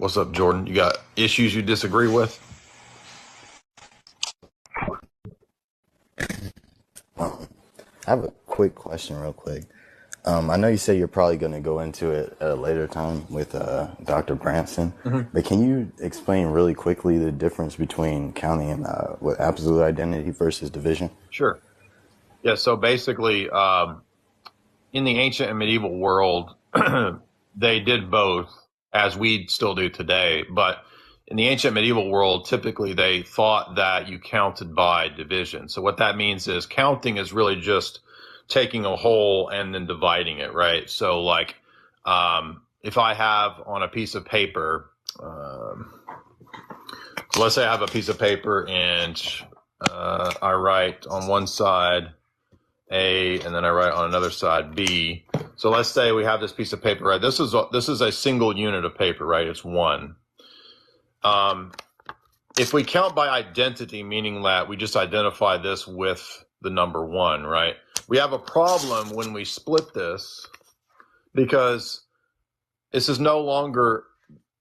What's up, Jordan? You got issues you disagree with? Um, I have a quick question, real quick. I know you say you're probably going to go into it at a later time with Dr. Branson, Hmm. but can you explain really quickly the difference between counting and with absolute identity versus division? Sure. Yeah. So basically, in the ancient and medieval world, they did both, as we still do today. But in the ancient medieval world, typically they thought that you counted by division. So what that means is counting is really just taking a whole and then dividing it, right? So like, if I have on a piece of paper, let's say I have a piece of paper and I write on one side A, and then I write on another side B. So let's say we have this piece of paper, right? This is a single unit of paper, right? It's one. Um, if we count by identity, meaning that we just identify this with the number one, right? We have a problem when we split this because this is no longer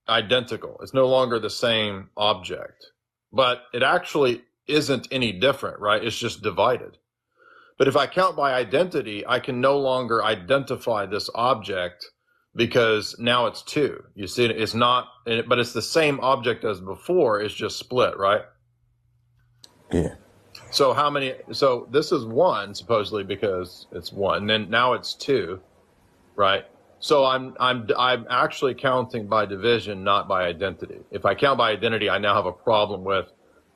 identical. It's no longer the same object, but it actually isn't any different, right? It's just divided. But if I count by identity, I can no longer identify this object because now it's two. You see, it's not, but it's the same object as before. It's just split, right? Yeah. So how many? So this is one supposedly because it's one. And then now it's two, right? So I'm actually counting by division, not by identity. If I count by identity, I now have a problem with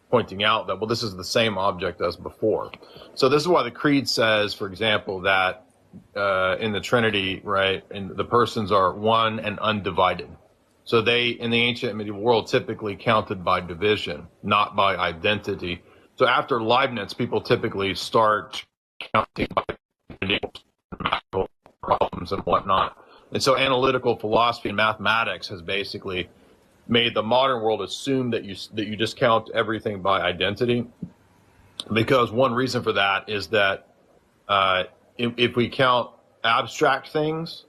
pointing out that, well, this is the same object as before. So this is why the Creed says, for example, that in the Trinity, right, and the persons are one and undivided. So they, in the ancient and medieval world, typically counted by division, not by identity. So after Leibniz, people typically start counting by mathematical problems and whatnot. And so analytical philosophy and mathematics has basically made the modern world assume that you just count everything by identity, because one reason for that is that if we count abstract things,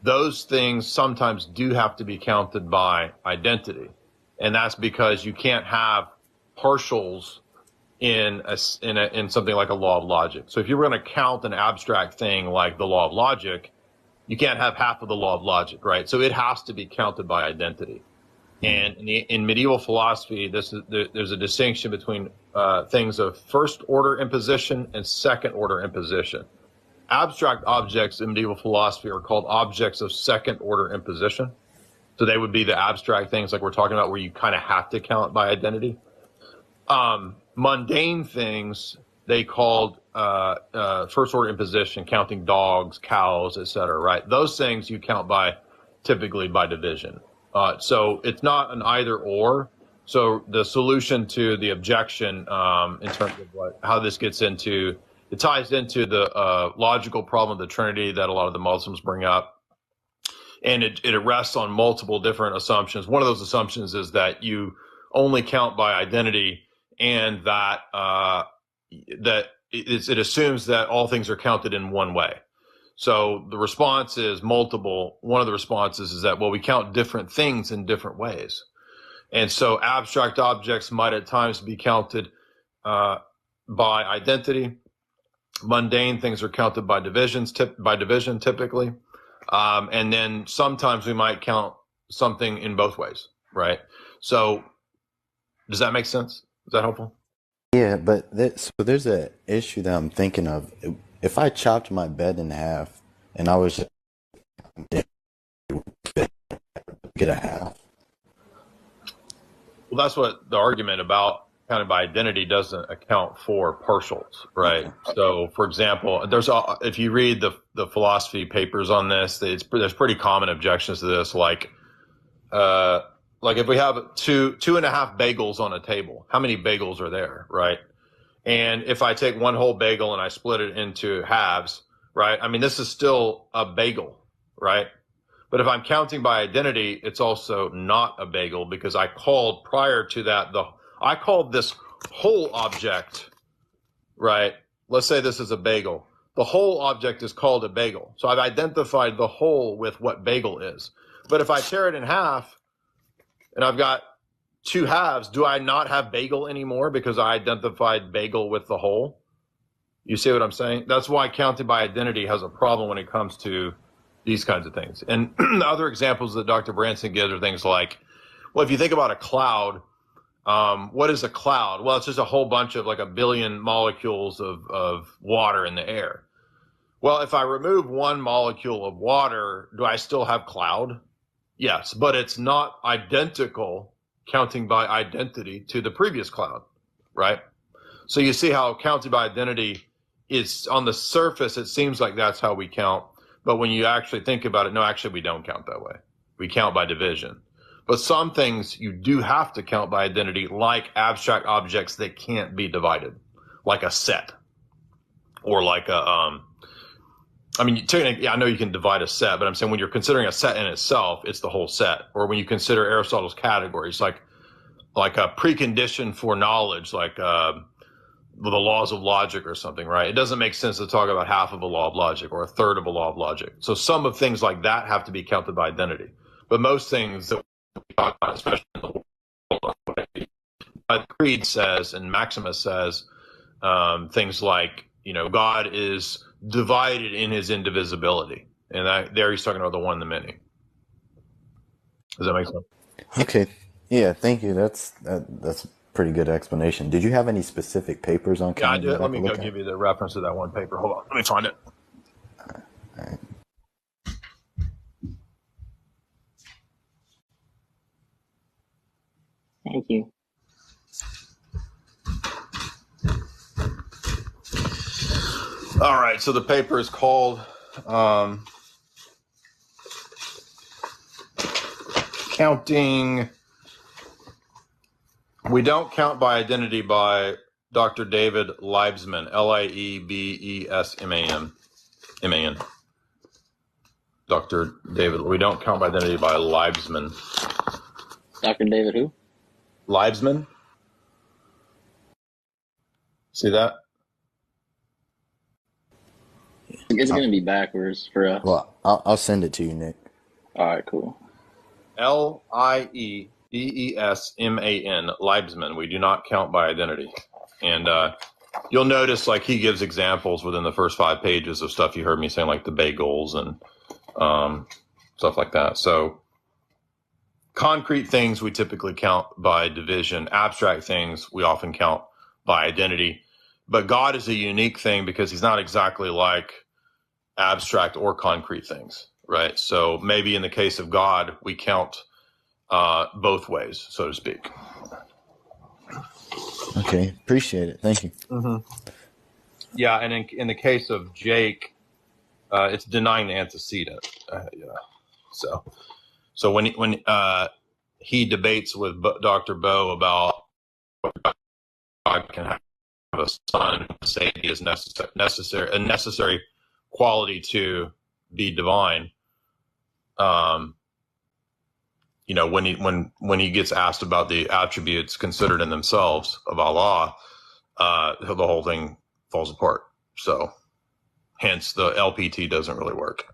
those things sometimes do have to be counted by identity, and that's because you can't have partials in something like a law of logic. So if you were going to count an abstract thing like the law of logic, you can't have half of the law of logic, right? So it has to be counted by identity. And in medieval philosophy, there's a distinction between things of first order imposition and second order imposition. Abstract objects in medieval philosophy are called objects of second order imposition. So they would be the abstract things like we're talking about where you kind of have to count by identity. Mundane things they called first order imposition, counting dogs, cows, etc. Right? Those things you count by typically by division. So it's not an either or. So the solution to the objection in terms of how this gets into, it ties into the logical problem of the Trinity that a lot of the Muslims bring up. And it rests on multiple different assumptions. One of those assumptions is that you only count by identity, and that it assumes that all things are counted in one way. So the response is multiple. One of the responses is that, well, we count different things in different ways. And so abstract objects might at times be counted by identity. Mundane things are counted by division typically. And then sometimes we might count something in both ways, right? So does that make sense? Is that helpful? Yeah, but so there's an issue that I'm thinking of. If I chopped my bed in half and I was just get a half. Well, that's what the argument about counted by identity doesn't account for partials, right? So, for example, if you read the philosophy papers on this, there's pretty common objections to this, like if we have two and a half bagels on a table, how many bagels are there, right? And if I take one whole bagel and I split it into halves, right? I mean, this is still a bagel, right? But if I'm counting by identity, it's also not a bagel because I called prior to that, I called this whole object, right? Let's say this is a bagel. The whole object is called a bagel. So I've identified the whole with what bagel is. But if I tear it in half, and I've got two halves. Do I not have bagel anymore because I identified bagel with the whole? You see what I'm saying? That's why counting by identity has a problem when it comes to these kinds of things. And the other examples that Dr. Branson gives are things like, well, if you think about a cloud, what is a cloud? Well, it's just a whole bunch of like a billion molecules of water in the air. Well, if I remove one molecule of water, do I still have cloud? Yes, but it's not identical, counting by identity, to the previous cloud, right? So you see how counting by identity is, on the surface, it seems like that's how we count. But when you actually think about it, no, actually we don't count that way. We count by division. But some things you do have to count by identity, like abstract objects that can't be divided, like a set, or like a, I mean, technically, I know you can divide a set, but I'm saying when you're considering a set in itself, it's the whole set. Or when you consider Aristotle's categories, like a precondition for knowledge, like the laws of logic or something, right? It doesn't make sense to talk about half of a law of logic or a third of a law of logic. So some of things like that have to be counted by identity. But most things that we talk about, especially in the world of identity, Creed says and Maximus says things like, God is divided in his indivisibility. And there he's talking about the one and the many. Does that make sense? Okay. Yeah, thank you. That's pretty good explanation. Did you have any specific papers on counting? Yeah, I did. Let me go give you the reference to that one paper. Hold on. Let me find it. All right. Thank you. All right. So the paper is called Counting. We Don't Count by Identity by Dr. David Liebesman, Liebesman. M-A-N. Dr. David, We Don't Count by Identity by Liebesman. Dr. David who? Liebesman. See that? It's going to be backwards for us. Well, I'll send it to you, Nick. All right, cool. Liebesman, Liebesman. We do not count by identity. And you'll notice, like, he gives examples within the first 5 pages of stuff you heard me saying, like the bagels and stuff like that. So concrete things we typically count by division. Abstract things we often count by identity. But God is a unique thing because he's not exactly like abstract or concrete things, right? So maybe in the case of God, we count both ways, so to speak. Okay, appreciate it. Thank you. Mm-hmm. Yeah, and in the case of Jake, it's denying the antecedent. So when he debates with Dr. Bo about God can have a son, say he is a necessary quality to be divine. When he gets asked about the attributes considered in themselves of Allah, the whole thing falls apart. So hence the LPT doesn't really work.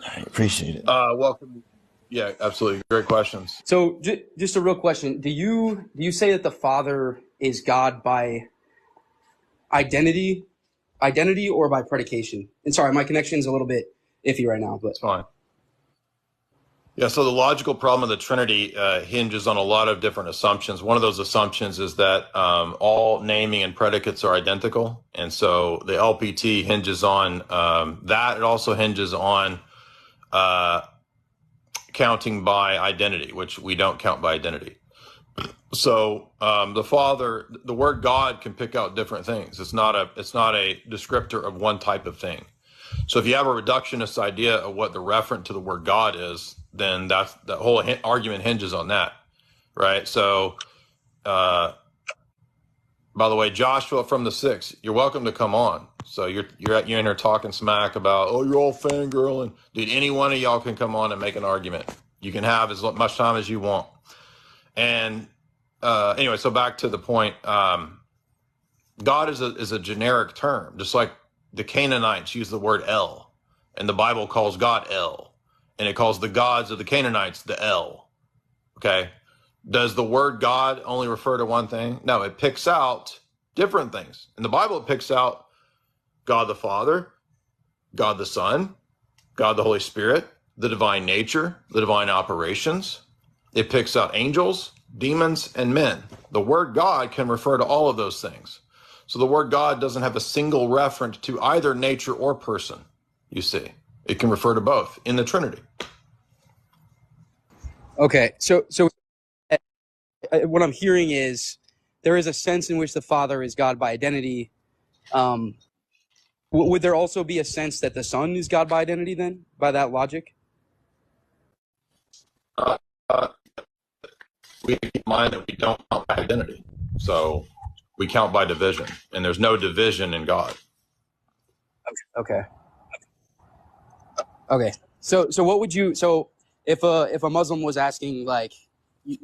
I appreciate it. Welcome. Yeah, absolutely. Great questions. So just a real question. Do you say that the Father is God by identity or by predication? And sorry, my connection's a little bit iffy right now, but it's fine. Yeah, so the logical problem of the Trinity hinges on a lot of different assumptions. One of those assumptions is that all naming and predicates are identical. And so the LPT hinges on that. It also hinges on counting by identity, which we don't count by identity. So the Father, the word God can pick out different things. It's not a descriptor of one type of thing. So if you have a reductionist idea of what the referent to the word God is, then that whole argument hinges on that, right? So, by the way, Joshua from the 6, you're welcome to come on. So you're in here talking smack about, oh, you're all fangirling. Dude, any one of y'all can come on and make an argument. You can have as much time as you want. And anyway, so back to the point. God is a generic term, just like the Canaanites use the word El, and the Bible calls God El, and it calls the gods of the Canaanites the El. Okay, Does the word God only refer to one thing? No, it picks out different things. In the Bible, it picks out God the Father, God the Son, God the Holy Spirit, the divine nature, the divine operations. It picks out angels, demons, and men. The word God can refer to all of those things. So the word God doesn't have a single reference to either nature or person, you see. It can refer to both in the Trinity. Okay, so what I'm hearing is there is a sense in which the Father is God by identity. Would there also be a sense that the Son is God by identity then, by that logic? Uh, we keep in mind that we don't count by identity. So we count by division, and there's no division in God. Okay. So what would you, so if a Muslim was asking, like,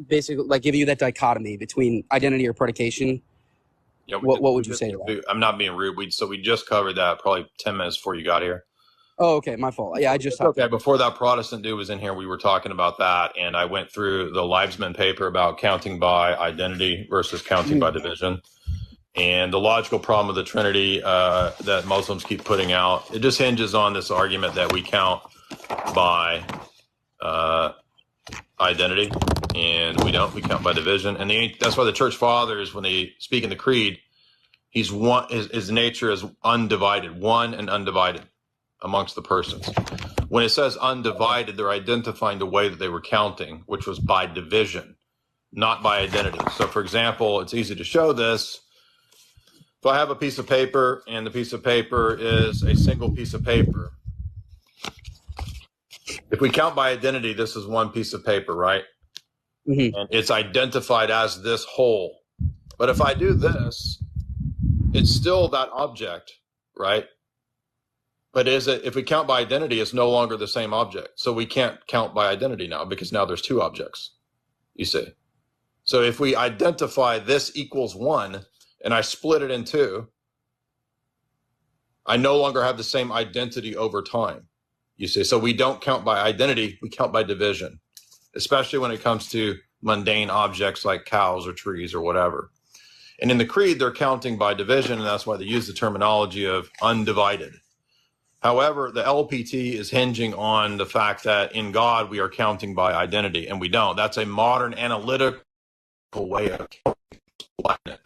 basically like giving you that dichotomy between identity or predication, Yeah, what would you say to that? I'm not being rude. We just covered that probably 10 minutes before you got here. Oh, okay, my fault. Yeah, I just okay. Before that Protestant dude was in here, we were talking about that, and I went through the Leibsman paper about counting by identity versus counting by division, and the logical problem of the Trinity that Muslims keep putting out. It just hinges on this argument that we count by identity, and we don't. We count by division, and that's why the Church Fathers, when they speak in the Creed, he's one. His nature is undivided, one and undivided amongst the persons. When it says undivided, they're identifying the way that they were counting, which was by division, not by identity. So, for example, it's easy to show this. If I have a piece of paper and the piece of paper is a single piece of paper, if we count by identity, this is one piece of paper, right? Mm-hmm. And it's identified as this whole. But if I do this, it's still that object, right? But if we count by identity, it's no longer the same object. So we can't count by identity now because now there's two objects, you see. So if we identify this equals one and I split it in two, I no longer have the same identity over time, you see. So we don't count by identity, we count by division, especially when it comes to mundane objects like cows or trees or whatever. And in the Creed, they're counting by division, and that's why they use the terminology of undivided. However, the LPT is hinging on the fact that in God, we are counting by identity, and we don't. That's a modern analytical way of counting it.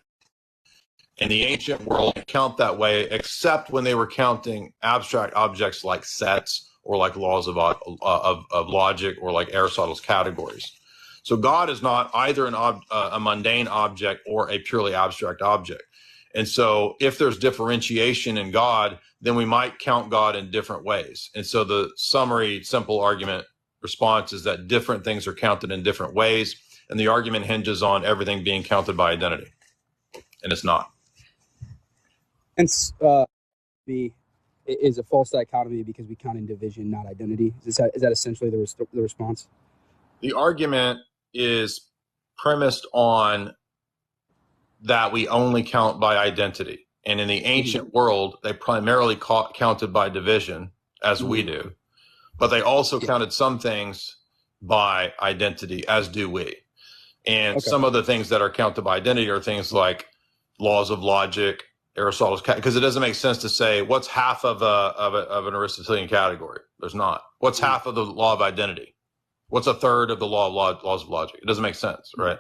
In the ancient world, they count that way, except when they were counting abstract objects like sets or like laws of logic or like Aristotle's categories. So God is not either a mundane object or a purely abstract object. And so if there's differentiation in God, then we might count God in different ways. And so the summary, simple argument response is that different things are counted in different ways. And the argument hinges on everything being counted by identity. And it's not. And is a false dichotomy because we count in division, not identity. Is that essentially the response? The argument is premised on that we only count by identity. And in the ancient world, they primarily counted by division, as we do. But they also counted some things by identity, as do we. And some of the things that are counted by identity are things like laws of logic, Aristotle's, because it doesn't make sense to say what's half of an Aristotelian category. There's not. What's half of the law of identity? What's a third of the laws of logic? It doesn't make sense, right?